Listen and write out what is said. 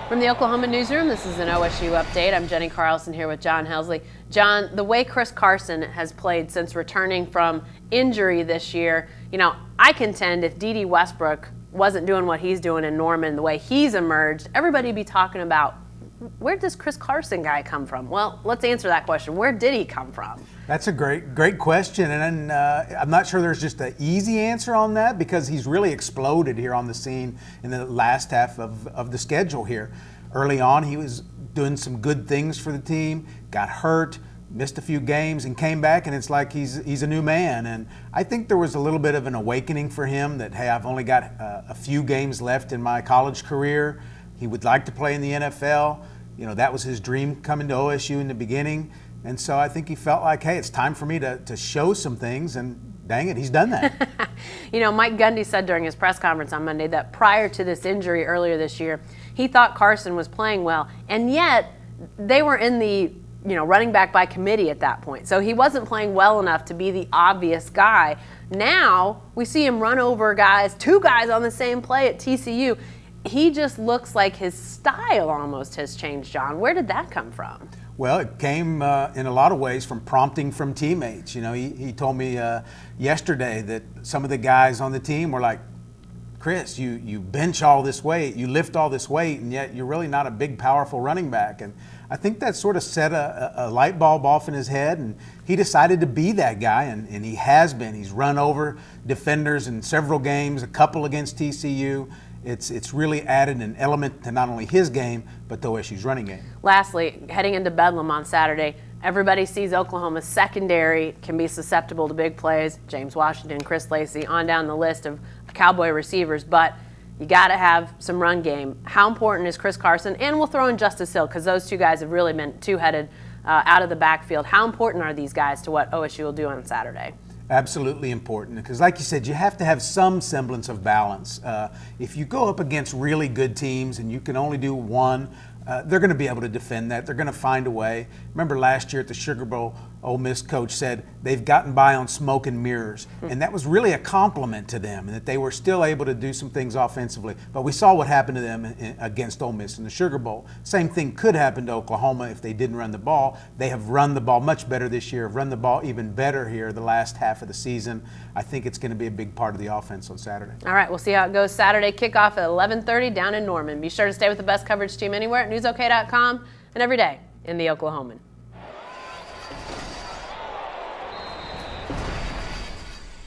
From the Oklahoman newsroom, this is an OSU update. I'm Jenny Carlson here with John Helsley. John, the way Chris Carson has played since returning from injury this year, I contend if D.D. Westbrook wasn't doing what he's doing in Norman, the way he's emerged, everybody would be talking about, where did this Chris Carson guy come from? Well, let's answer that question. Where did he come from? That's a great question, and I'm not sure there's just an easy answer on that because he's really exploded here on the scene in the last half of the schedule here. Early on, he was doing some good things for the team, got hurt, missed a few games, and came back, and it's like he's a new man. And I think there was a little bit of an awakening for him that, hey, I've only got a few games left in my college career. He would like to play in the NFL. That was his dream coming to OSU in the beginning. And so I think he felt like, hey, it's time for me to show some things, and dang it, he's done that. Mike Gundy said during his press conference on Monday that prior to this injury earlier this year, he thought Carson was playing well, and yet they were in the running back by committee at that point. So he wasn't playing well enough to be the obvious guy. Now we see him run over two guys on the same play at TCU. He just looks like his style almost has changed, John. Where did that come from? Well, it came in a lot of ways from prompting from teammates. He told me yesterday that some of the guys on the team were like, Chris, you bench all this weight, you lift all this weight, and yet you're really not a big, powerful running back. And I think that sort of set a light bulb off in his head, and he decided to be that guy, and he has been. He's run over defenders in several games, a couple against TCU. It's really added an element to not only his game, but to OSU's running game. Lastly, heading into Bedlam on Saturday, everybody sees Oklahoma's secondary can be susceptible to big plays. James Washington, Chris Lacey, on down the list of Cowboy receivers, but you got to have some run game. How important is Chris Carson? And we'll throw in Justice Hill because those two guys have really been two-headed out of the backfield. How important are these guys to what OSU will do on Saturday? Absolutely important because, like you said, you have to have some semblance of balance. If you go up against really good teams and you can only do one, they're going to be able to defend that. They're going to find a way. Remember last year at the Sugar Bowl, Ole Miss coach said they've gotten by on smoke and mirrors, and that was really a compliment to them and that they were still able to do some things offensively. But we saw what happened to them against Ole Miss in the Sugar Bowl. Same thing could happen to Oklahoma if they didn't run the ball. They have run the ball much better this year, have run the ball even better here the last half of the season. I think it's going to be a big part of the offense on Saturday. All right, we'll see how it goes Saturday. Kickoff at 11:30 down in Norman. Be sure to stay with the best coverage team anywhere at newsok.com and every day in the Oklahoman.